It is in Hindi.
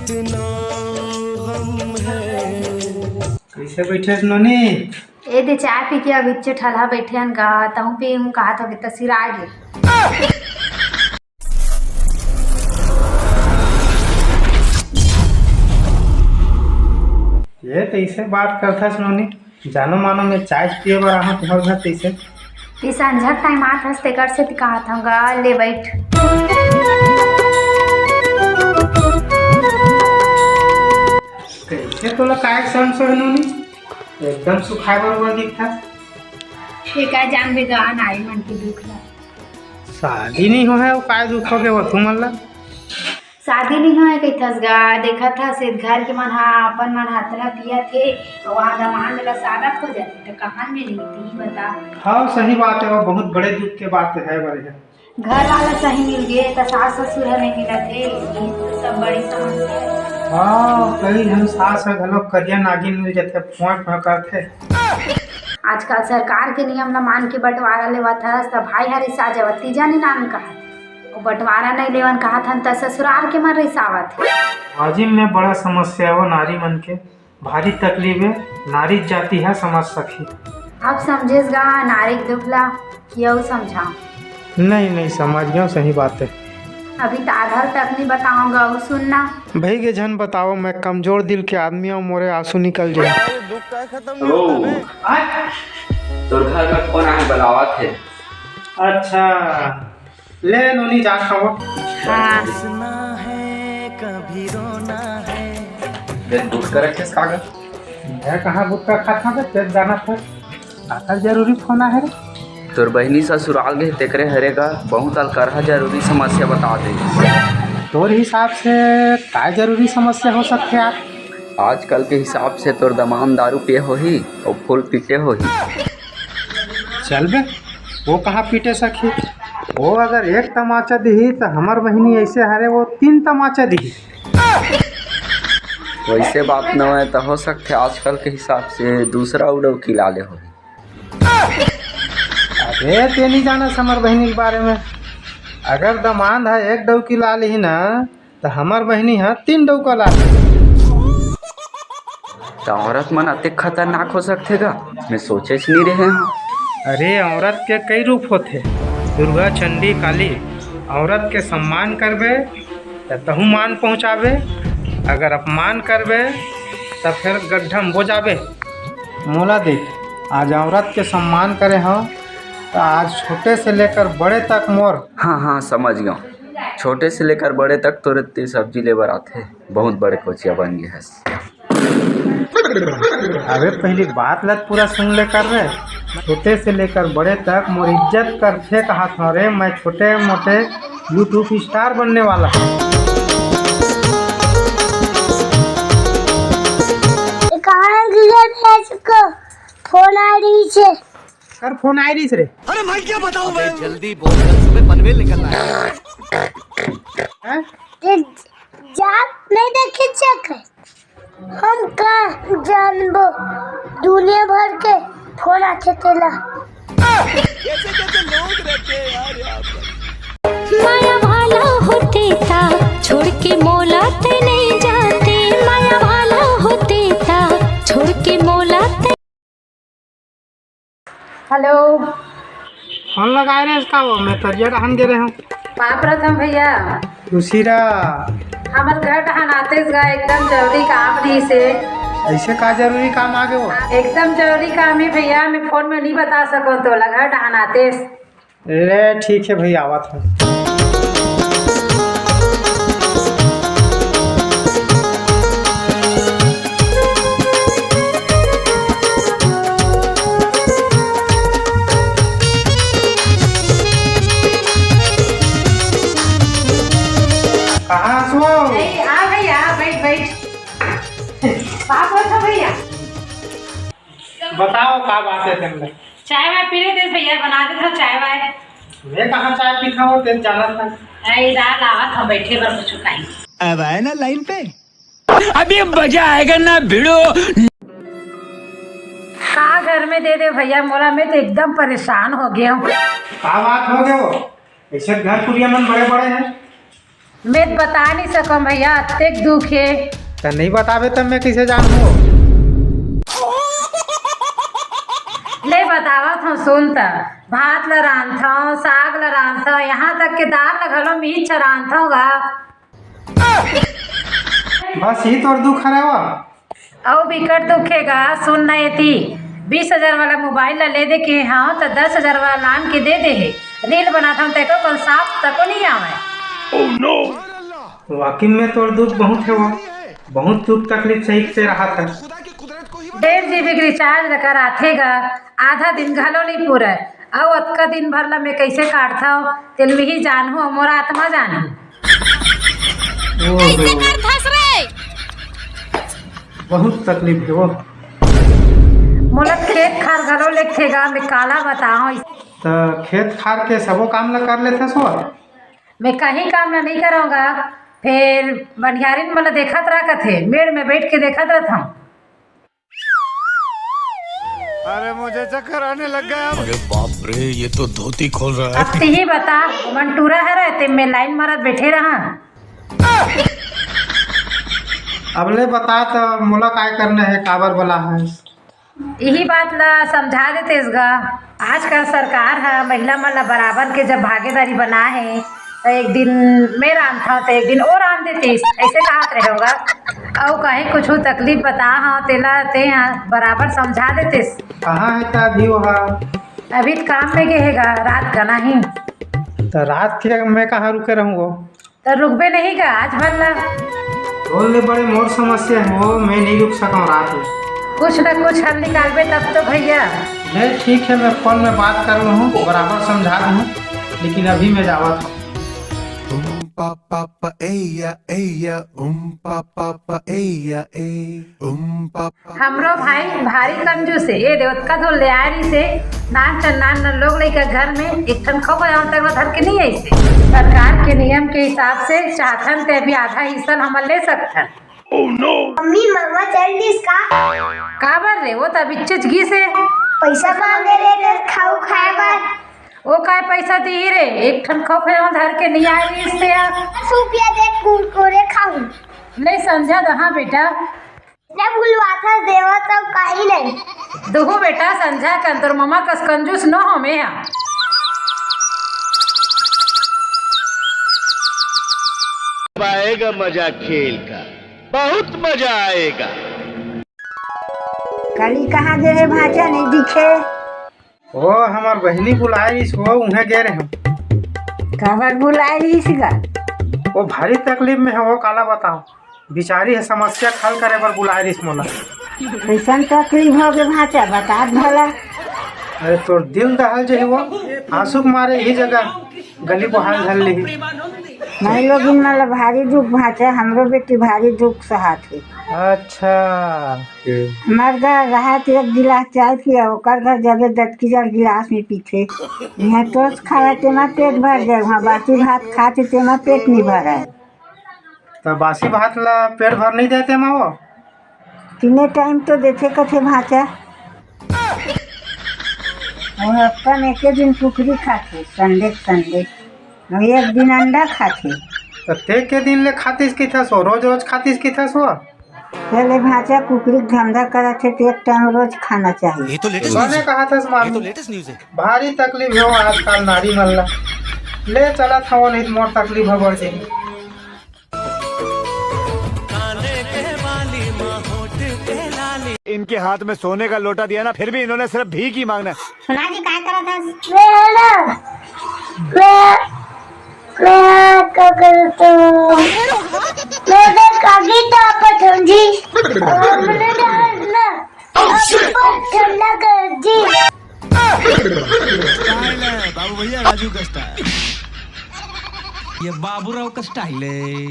कितना गम है। कैसे बैठे नोनी? ए दे चाय पी के अभी ठल्हा बैठे हन गा तहु पे हूँ कहा था कि तस्वीर आ गई। ये तैसे बात करता नोनी, जानो मानो मैं चाय पिए बार आहा तुम्हारे घर तैसे ती संझा टाइम आत हंसते कर से कहा था गा ले बैठ। कैसे तोला काय सन सो नोनी एकदम सुखाए बर दिखता। का जान भी गा नाई मन की दुख ला शादी नहीं हो है वो काय दुख हो गए वो तुम ला शादी नहीं हो कही थस गा देखा था से घर के मन हा अपन मन हाथरा पिया थे वहाँ दमान मेरा सादत हो जाते तो कहाँ मिली थी बता। हाँ सही बात है, वो बहुत बड़े दुख के बात है बड़े है। घर वाला सही मिल गए तो सास ससुर नहीं मिला थे ये तो सब बड़ी समस्या है। हाँ कई हम सास है घलोक करिया नागिन मिल जाते फोन करते। आजकल सरकार के नियम न मान के बंटवारा लेवा था तो भाई हरी साजवती जानी नाम कहा वो बंटवारा नहीं लेवन कहा था तो ससुराल के मन रिसावत है। हाजिम में बड़ा समस्या है वो नारी मन के भारी तकलीफ है नारी जाति है समझ सकी। अब समझेस गा नारी दुखला क्यों समझाऊं? नहीं समझ गया सही बात है। अभी तो आधार तक नहीं बताऊंगा वो सुनना भाई के जन बताओ मैं कमजोर दिल के आदमी हूँ मोरे आंसू निकल जाए। तोर घर में कौन आए बुलावा थे? अच्छा ले नोनी जा खाओ। हाँ कभी रोना है। दिन दूर कर रखे कागज मैं कहाँ गुटका खाता था पेट जाना था आकर जरूरी फोन है रे। तोर बहनी ससुराल गए तेकरे हरेगा बहुत अलकरहा जरूरी समस्या बता दे। तोर हिसाब से क्या जरूरी समस्या हो सकते यार? आजकल के हिसाब से तोर दमान दारू पिए हो ही और फूल पीटे हो ही। चल बे वो कहाँ पीटे सकी वो अगर एक तमाचा दी तो हमार बहनी ऐसे हरे वो 3 तमाचा दी। वैसे बात न है तो हो सकते आजकल के हिसाब से दूसरा उड़ो खिला ले हो। अरे ते नहीं जाना हमार बहनी के बारे में। अगर दमांद है 1 डौकी ला ली ना तो हमार बहनी है 3 डौका ला ली। तो औरत मन अति खतरनाक हो सकते गा मैं सोचे नहीं रहे हैं। अरे औरत के कई रूप होते दुर्गा चंडी काली। औरत के सम्मान करबे तो तहु मान पहुँचाबे अगर अपमान करबे तो फिर गड्ढम हो जाबे। मोला देख आज औरत के सम्मान करे हो तो आज छोटे से लेकर बड़े तक मोर। हाँ समझ गया छोटे से लेकर बड़े तक तुरंत सब्जी लेबर आते बहुत बड़े कोचिया बन गए है। अबे पहली बात लत पूरा सुन ले कर रहे छोटे से लेकर बड़े तक मोर इज्जत करते कहा था रे मैं छोटे मोटे यूट्यूब स्टार बनने वाला हूँ। फोन आ रही है कर फोन आ रही रे। अरे भाई क्या बताऊं मैं जल्दी बोल सुबह पनवेल निकलना है। जा नहीं देखे चेक हम का जानबो दुनिया भर के फोन आके तेला कैसे लोग रहते हैं यार यहाँ पर। माया वाला होते था छोड़ के मोला ते नहीं जाते माया वाला होते था छोड़ के मोला ते। हेलो फोन लगाए रे इसका वो मैं तजिया रहन दे रहे हूँ। प्रथम भैया दूसरा हमार घर टहन आते गा एकदम जरूरी काम दी से। ऐसे का जरूरी काम आ गए वो? एकदम जरूरी काम है भैया मैं फोन में नहीं बता सको तो घर टहन आते। अरे ठीक है भैया आवा था। कहाँ सो? हाँ भैया बैठ भैया बताओ क्या बात है तुमने? चाय वाय पी रहे थे भैया बना देते हो चाय वाय। मैं कहाँ चाय पीता हूँ तेरे जाना था। इधर आवत हम बैठे बर कुछ कहीं अब आए ना लाइन पे अभी मजा आएगा ना भिड़ो। का घर में दे भैया मोला मैं तो एकदम परेशान हो गया हूँ। क्या बात हो गया वो? ऐसे घर कुरिया मन बड़े बड़े हैं मैं तो बता नहीं सकूँ भैया, अत्यक दुख है। तो नहीं बतावे तब मैं किसे जानूँ? नहीं बतावत हूँ, सुन त भात ल रांधथो, साग ल रांधथो, यहाँ तक के दाल ल घलो मीच रांधथो गा। बस ही तोर दुख है वो। और बिकट दुखेगा, सुन न एती 20,000 वाला मोबाइल ला ले दे के हाँ तो 10,000 वाला लान के दे दे है। रील बनाता हूँ तेको कल साफ तको नहीं आवे। वाकई में तोर दुख बहुत है वो, बहुत दुख तकलीफ सही से रहा था। 1.5 GB रिचार्ज लेकर आथेगा, आधा दिन घलो नहीं पूरा और अतका दिन भर ला मैं कैसे काटता हूँ तिल में ही जानू, मोरा आत्मा जानू। बहुत तकलीफ है वो। मोला खेत खार घलो लेखेगा, मैं काला बताऊँ। तो खेत खार के सबो काम ला कर लेते सो। मैं कहीं काम ला नहीं करूँगा। फिर बनियारिन मला देखत रहा थे, मेड़ में बैठ के देखत रहता हूँ। अरे मुझे चक्कर आने लग गया। अरे बाप रे, ये तो धोती खोल रहा है। अब ते ही बता, मंटूरा है रहते मैं लाइन मारत बैठे रहा। अब ले बता तो मोला काय करना है, काबर बोला है? यही बात ला समझा देते इसगा। आजकल सरकार है महिला मन ला बराबर के जब भागीदारी बना है तो एक दिन मैं रांधता तो एक दिन और रांध देती, ऐसे कहा रहेगा। और कहीं कुछ तकलीफ बता हाँ तेला ते बराबर समझा देते। कहाँ है तो अभी वहाँ? अभी तो काम में गएगा, रात का नहीं। तो रात के मैं कहाँ रुके रहूँगा? तो रुकबे नहीं का आज भर ला। बोलने बड़े मोर समस्या हो, मैं नहीं रुक सकूँ रात में। कुछ न कुछ हल निकालबे तब तो भैया। नहीं ठीक है, मैं फोन में बात कर रहा हूँ, बराबर समझा दूँ, लेकिन अभी मैं जावा था। हमरो भाई भारी कंजूस है, ये देवता तो ले आ रही से नान चन्नान लोग लेकर घर में एक ठन खो गया तक धर के नहीं ऐसे। सरकार के नियम के हिसाब से चाहतन ते भी आधा हिस्सा हम ले सकते। मम्मी मंगवा चल इसका काबर रे वो तब इच्छित घी से पैसा मांगे रे खाऊ खाएगा। वो काय पैसा दी रे, एक ठन खो धर के नहीं आ रही इससे रुपया दे कुरकुरे खाऊ। नहीं समझा दहा बेटा, ने भूलवा था देवा तब काहे नहीं। देखो बेटा समझा कर तोर मम्मा कस कंजूस न हो मैं। आएगा मजा खेल का, बहुत मजा आएगा। कली कहाँ गए रे भाजा, नहीं दिखे? ओ हमार बहनी बुलाई हो, उन्हें गए रहे हम। काबर बुलाई इसका? वो भारी तकलीफ में है वो, काला बताओ बिचारी है, समस्या हल करे पर बुलाए रही मोला। कैसा तकलीफ हो गए भाचा बता भला। अरे तोर दिल दहल जो है वो, आंसू के मारे यही जगह गली बहाल धल ली। नहीं लोग मतलब भारी दुख भाचा, हमरो बेटी भारी दुख सहा थी। अच्छा हमार घर रहा तो 1 गिलास चाय पिया, ओकर घर जब 10 की गिलास में पीछे। यहाँ टोस खाया तेमा पेट भर जाए, वहाँ बासी भात खाते तेमा पेट नहीं भरा है। तो बासी भात ला पेट भर नहीं देते माँ वो? 3 टाइम तो देते कथे भाचा। और हफ्ता में 1 दिन कुकरी खाते, संडे संडे, और 1 दिन अंडा खाते। तो ते के दिन ले खातीस की था सो, रोज रोज खातीस की था सो? पहले भाचा कुकरी धंधा करा थे तो 1 टाइम रोज खाना चाहिए। ये तो लेटेस्ट मैंने कहा था न्यूज़ है। भारी तकलीफ हो आजकल नारी मन ला, ले चला था वो, नहीं मोर तकलीफ है बढ़ जाएगी। इनके हाथ में सोने का लोटा दिया ना, फिर भी इन्होंने सिर्फ भीख ही मांगना है। सुना जी क्या करा था? मैं क्या करता हूँ? मैं तो कागी ताकत हूँ जी। हमने डालना अब ठंडा कर जी। स्टाइल है बाबू भैया, राजू का स्टाइल, ये बाबूराव का स्टाइल है।